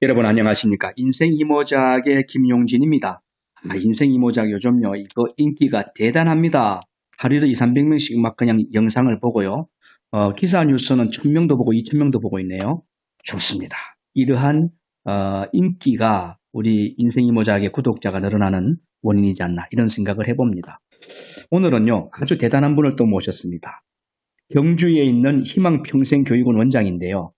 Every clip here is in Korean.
여러분 안녕하십니까? 인생 이모작의 김용진입니다. 인생 이모작 요즘요, 이거 인기가 대단합니다. 하루에도 2, 300명씩 막 그냥 영상을 보고요. 기사 뉴스는 1000명도 보고 2000명도 보고 있네요. 좋습니다. 이러한 인기가 우리 인생 이모작의 구독자가 늘어나는 원인이지 않나 이런 생각을 해봅니다. 오늘은요, 아주 대단한 분을 또 모셨습니다. 경주에 있는 희망평생교육원 원장인데요.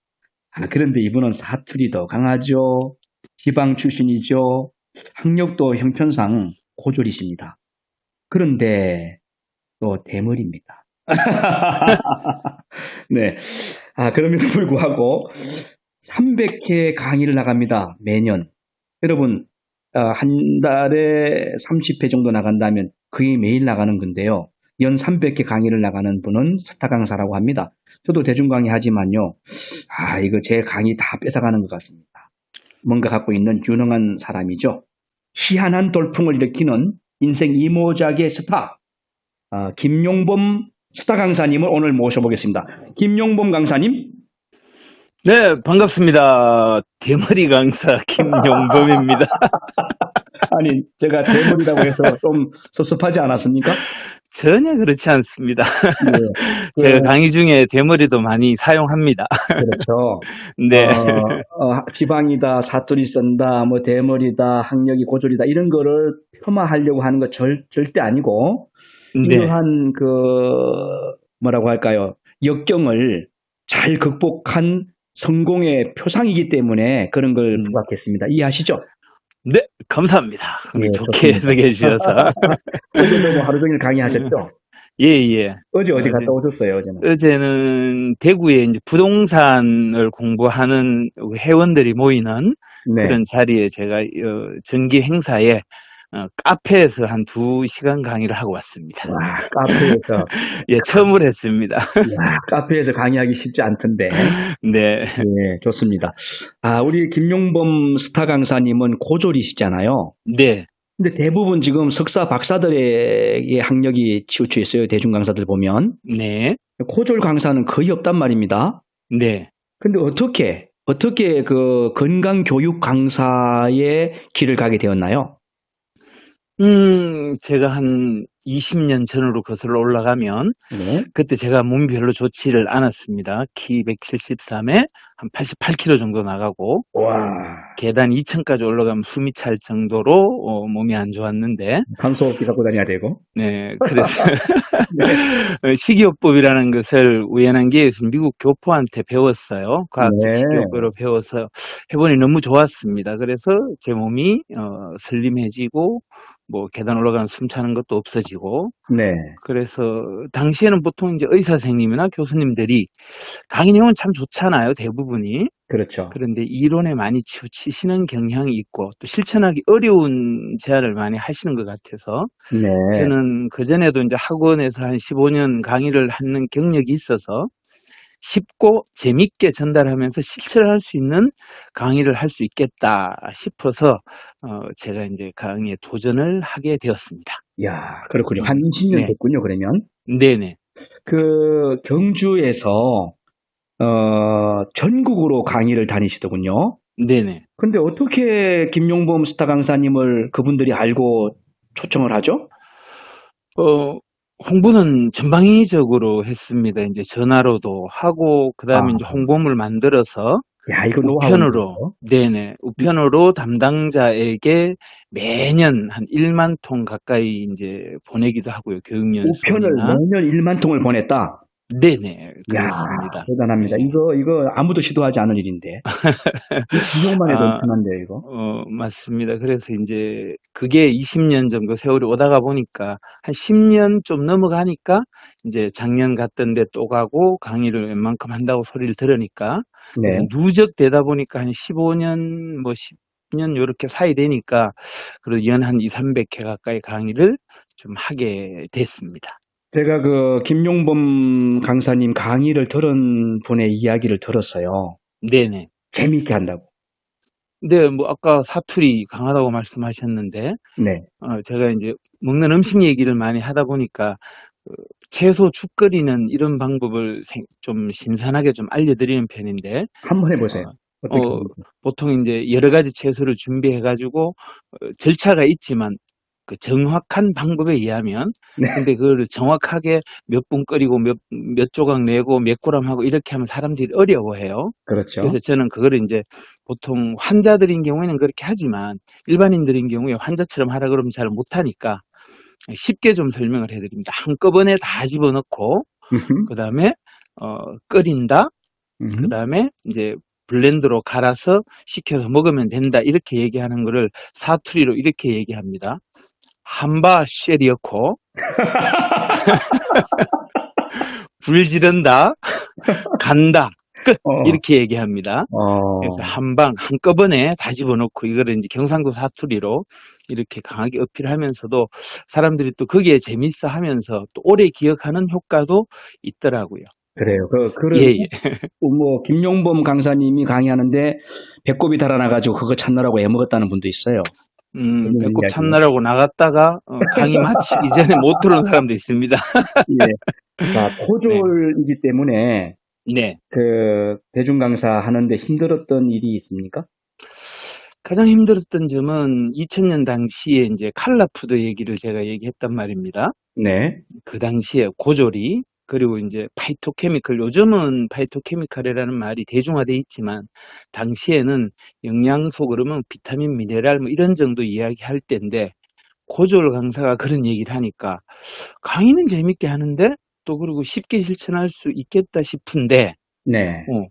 그런데 이분은 사투리도 강하죠. 지방 출신이죠. 학력도 형편상 고졸이십니다. 그런데 또 대머리입니다. 네. 그럼에도 불구하고 300회 강의를 나갑니다. 매년. 여러분, 한 달에 30회 정도 나간다면 거의 매일 나가는 건데요. 연 300회 강의를 나가는 분은 스타 강사라고 합니다. 저도 대중 강의 하지만요. 이거 제 강의 다 뺏어가는 것 같습니다. 뭔가 갖고 있는 유능한 사람이죠. 희한한 돌풍을 일으키는 인생 이모작의 스타, 김용범 스타 강사님을 오늘 모셔보겠습니다. 김용범 강사님. 네, 반갑습니다. 대머리 강사 김용범입니다. 아니, 제가 대머리라고 해서 좀 섭섭하지 않았습니까? 전혀 그렇지 않습니다. 네. 제가 강의 중에 대머리도 많이 사용합니다. 그렇죠. 네. 지방이다, 사투리 쓴다, 뭐 대머리다, 학력이 고졸이다 이런 거를 폄하하려고 하는 거 절대 아니고 네. 이러한 뭐라고 할까요? 역경을 잘 극복한 성공의 표상이기 때문에 그런 걸 부각했습니다. 이해하시죠? 네, 감사합니다. 예, 좋게 해석해 주셔서. 어제도 뭐 하루 종일 강의하셨죠? 예. 어제 어디 갔다 오셨어요, 어제는? 어제는 대구에 이제 부동산을 공부하는 회원들이 모이는 네. 그런 자리에 제가 정기 행사에 카페에서 한 2시간 강의를 하고 왔습니다. 와, 카페에서. 예, 처음으로 했습니다. 카페에서 강의하기 쉽지 않던데. 네. 네, 좋습니다. 우리 김용범 스타 강사님은 고졸이시잖아요. 네. 근데 대부분 지금 석사 박사들의 학력이 치우쳐 있어요. 대중 강사들 보면. 네. 고졸 강사는 거의 없단 말입니다. 네. 근데 어떻게 그 건강 교육 강사의 길을 가게 되었나요? 제가 한 20년 전으로 거슬러 올라가면, 네. 그때 제가 몸이 별로 좋지를 않았습니다. 키 173에 한 88kg 정도 나가고, 와. 계단 2층까지 올라가면 숨이 찰 정도로 몸이 안 좋았는데, 간소호흡기 갖고 다녀야 되고. 네, 그래서 식이요법이라는 것을 우연한 기회에서 미국 교포한테 배웠어요. 과학적 네. 식이요법으로 배워서 해보니 너무 좋았습니다. 그래서 제 몸이 슬림해지고 뭐 계단 올라가는 숨 차는 것도 없어지고, 네. 그래서 당시에는 보통 이제 의사 선생님이나 교수님들이 강의 내용은 참 좋잖아요, 대부분이. 그렇죠. 그런데 이론에 많이 치우치시는 경향이 있고 또 실천하기 어려운 제안을 많이 하시는 것 같아서, 네. 저는 그전에도 이제 학원에서 한 15년 강의를 하는 경력이 있어서 쉽고 재밌게 전달하면서 실천할 수 있는 강의를 할 수 있겠다 싶어서 제가 이제 강의에 도전을 하게 되었습니다. 야, 그렇군요. 한 20년 네. 됐군요, 그러면. 네네. 그 경주에서 전국으로 강의를 다니시더군요. 네네. 근데 어떻게 김용범 스타 강사님을 그분들이 알고 초청을 하죠? 홍보는 전방위적으로 했습니다. 이제 전화로도 하고, 그 다음에 이제 홍보물 만들어서 야, 이거 우편으로, 네네, 우편으로 담당자에게 매년 한 1만 통 가까이 이제 보내기도 하고요. 교육연수나. 우편을 매년 1만 통을 보냈다. 네네, 그렇습니다. 야, 대단합니다. 네. 이거 아무도 시도하지 않을 일인데. 기록만 해도 엄청난데요, 이거. 맞습니다. 그래서 이제 그게 20년 정도 세월이 오다가 보니까 한 10년 좀 넘어가니까 이제 작년 갔던데 또 가고 강의를 웬만큼 한다고 소리를 들으니까, 네. 누적되다 보니까 한 15년, 뭐 10년 요렇게 사이 되니까 그래도 연 한 2, 300회 가까이 강의를 좀 하게 됐습니다. 제가 그 김용범 강사님 강의를 들은 분의 이야기를 들었어요. 네네. 재미있게 한다고. 네, 뭐 아까 사투리 강하다고 말씀하셨는데, 네. 제가 이제 먹는 음식 얘기를 많이 하다 보니까 채소 죽 끓이는 이런 방법을 좀 신선하게 좀 알려드리는 편인데, 한번 해보세요. 어떻게 어, 합니까? 보통 이제 여러 가지 채소를 준비해가지고 절차가 있지만 그 정확한 방법에 의하면 네, 근데 그걸 정확하게 몇 분 끓이고 몇 조각 내고 몇 그램 하고 이렇게 하면 사람들이 어려워해요. 그렇죠. 그래서 저는 그거를 이제 보통 환자들인 경우에는 그렇게 하지만 일반인들인 경우에 환자처럼 하라 그러면 잘 못하니까 쉽게 좀 설명을 해드립니다. 한꺼번에 다 집어넣고 음흠, 그 다음에 끓인다. 그 음흠. 다음에 이제 블렌더로 갈아서 식혀서 먹으면 된다. 이렇게 얘기하는 거를 사투리로 이렇게 얘기합니다. 한바 쉐리어코 불 지른다 간다 끝 어, 이렇게 얘기합니다. 그래서 어, 한방 한꺼번에 다 집어넣고 이거를 이제 경상도 사투리로 이렇게 강하게 어필하면서도 사람들이 또 거기에 재밌어 하면서 또 오래 기억하는 효과도 있더라고요. 그래요. 예, 예. 뭐, 김용범 강사님이 강의하는데 배꼽이 달아나가지고 그거 찾느라고 애먹었다는 분도 있어요. 재밌는 배꼽 이야기. 참느라고 나갔다가 강의 마치기 전에 못 들어온 사람도 있습니다. 예. 자, 네, 코졸이기 때문에 네. 대중 강사 하는데 힘들었던 일이 있습니까? 가장 힘들었던 점은 2000년 당시에 이제 칼라푸드 얘기를 제가 얘기했단 말입니다. 네. 그 당시에 고졸이 그리고 이제 파이토케미컬 요즘은 파이토케미컬이라는 말이 대중화돼 있지만 당시에는 영양소 그러면 비타민 미네랄 뭐 이런 정도 이야기할 때인데 고졸 강사가 그런 얘기를 하니까 강의는 재밌게 하는데 또 그리고 쉽게 실천할 수 있겠다 싶은데 네. 어,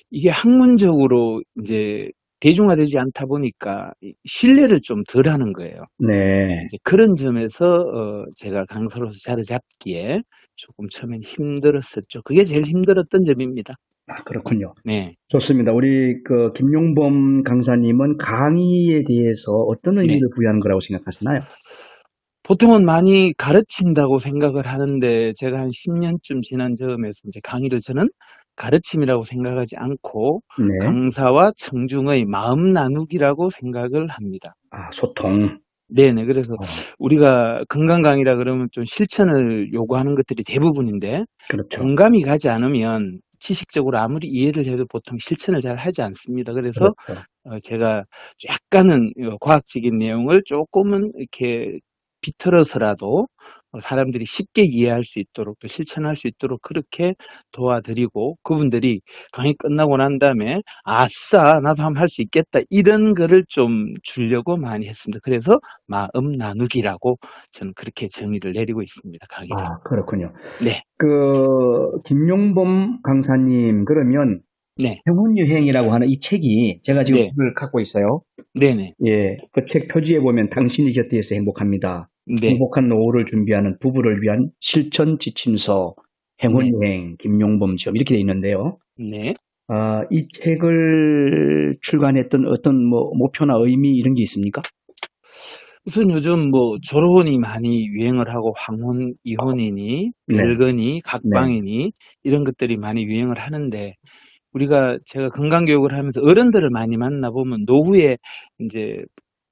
이게 학문적으로 이제 대중화되지 않다 보니까 신뢰를 좀 덜 하는 거예요. 네. 이제 그런 점에서 제가 강사로서 자리 잡기에 조금 처음엔 힘들었었죠. 그게 제일 힘들었던 점입니다. 아, 그렇군요. 네, 좋습니다. 우리 김용범 강사님은 강의에 대해서 어떤 네. 의미를 부여하는 거라고 생각하시나요? 보통은 많이 가르친다고 생각을 하는데 제가 한 10년쯤 지난 즈음에서 이제 강의를 저는 가르침이라고 생각하지 않고 네. 강사와 청중의 마음 나누기라고 생각을 합니다. 아, 소통. 네네. 그래서 어, 우리가 건강 강의라 그러면 좀 실천을 요구하는 것들이 대부분인데 그렇죠. 공감이 가지 않으면 지식적으로 아무리 이해를 해도 보통 실천을 잘 하지 않습니다. 그래서 그렇죠. 제가 약간은 과학적인 내용을 조금은 이렇게 비틀어서라도 사람들이 쉽게 이해할 수 있도록 또 실천할 수 있도록 그렇게 도와드리고 그분들이 강의 끝나고 난 다음에 아싸 나도 한번 할 수 있겠다 이런 거를 좀 주려고 많이 했습니다. 그래서 마음 나누기라고 저는 그렇게 정의를 내리고 있습니다. 강의를. 아, 그렇군요. 네, 김용범 강사님, 그러면 네, 행운여행이라고 하는 이 책이 제가 지금 네, 책을 갖고 있어요. 네네, 예, 그 책 표지에 보면 당신이 곁에 있어 행복합니다. 네, 행복한 노후를 준비하는 부부를 위한 실천 지침서, 네, 행운여행, 김용범 시험 이렇게 돼 있는데요. 네. 아, 이 책을 출간했던 어떤 뭐 목표나 의미 이런 게 있습니까? 우선 요즘 뭐 졸혼이 많이 유행을 하고 황혼, 이혼이니, 네, 별거니, 네, 각방이니 이런 것들이 많이 유행을 하는데 제가 건강교육을 하면서 어른들을 많이 만나보면 노후에 이제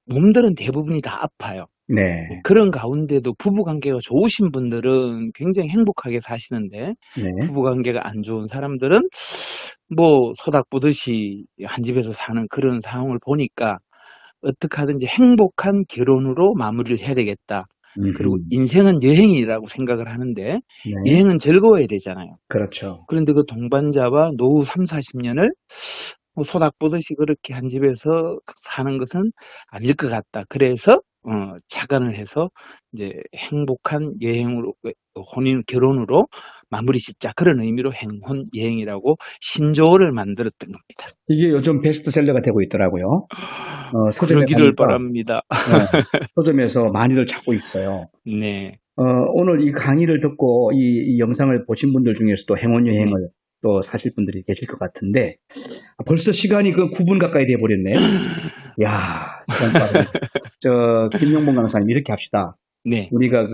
몸들은 대부분이 다 아파요. 네, 그런 가운데도 부부관계가 좋으신 분들은 굉장히 행복하게 사시는데 네. 부부관계가 안 좋은 사람들은 뭐 소닥 보듯이 한 집에서 사는 그런 상황을 보니까 어떻게 하든지 행복한 결혼으로 마무리를 해야 되겠다. 그리고 음흠. 인생은 여행이라고 생각을 하는데 네, 여행은 즐거워야 되잖아요. 그렇죠. 그런데 그 동반자와 노후 3, 40년을 뭐 소닥 보듯이 그렇게 한 집에서 사는 것은 아닐 것 같다. 그래서 착안을 해서 이제 행복한 여행으로 혼인 결혼으로 마무리 짓자 그런 의미로 행혼 여행이라고 신조어를 만들었던 겁니다. 이게 요즘 베스트셀러가 되고 있더라고요. 서점에 그러기를 가니까 바랍니다. 어, 서점에서 많이들 찾고 있어요. 네, 오늘 이 강의를 듣고 이 영상을 보신 분들 중에서도 행운여행을 네. 또 사실 분들이 계실 것 같은데 벌써 시간이 9분 가까이 돼 버렸네요. 야, 시간 빠르네. 김용봉 강사님 이렇게 합시다. 네, 우리가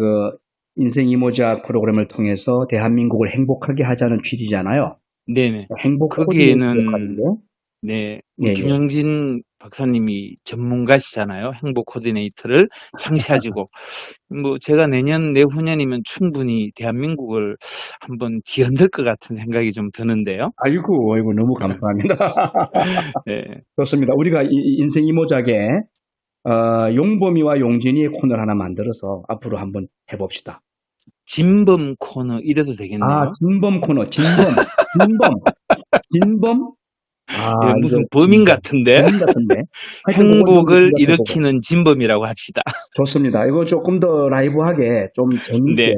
인생 이모작 프로그램을 통해서 대한민국을 행복하게 하자는 취지잖아요. 네네. 행복 코디네이터 거기에는 역할인데. 네, 예, 우리 예. 김영진 박사님이 전문가시잖아요. 행복 코디네이터를 창시하시고 뭐 제가 내후년이면 충분히 대한민국을 한번 뒤흔들 것 같은 생각이 좀 드는데요. 아이고, 아이고, 너무 감사합니다. 네. 좋습니다. 우리가 인생 이모작에 용범이와 용진이의 코너를 하나 만들어서 앞으로 한번 해봅시다. 진범 코너 이래도 되겠네요. 진범 코너, 진범. 예, 무슨 범인 같은데? 범인 같은데. 행복을 일으키는 진범이라고 합시다. 좋습니다. 이거 조금 더 라이브하게 좀 재미있게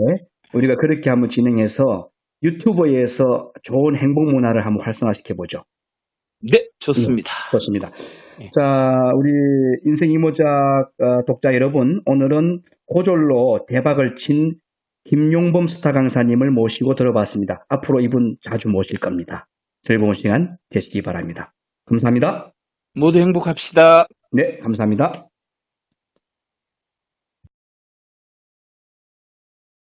우리가 그렇게 한번 진행해서 유튜버에서 좋은 행복 문화를 한번 활성화시켜보죠. 네, 좋습니다. 좋습니다. 자, 우리 인생 이모작 독자 여러분, 오늘은 고졸로 대박을 친 김용범 스타 강사님을 모시고 들어봤습니다. 앞으로 이분 자주 모실 겁니다. 즐거운 시간 되시기 바랍니다. 감사합니다. 모두 행복합시다. 네, 감사합니다.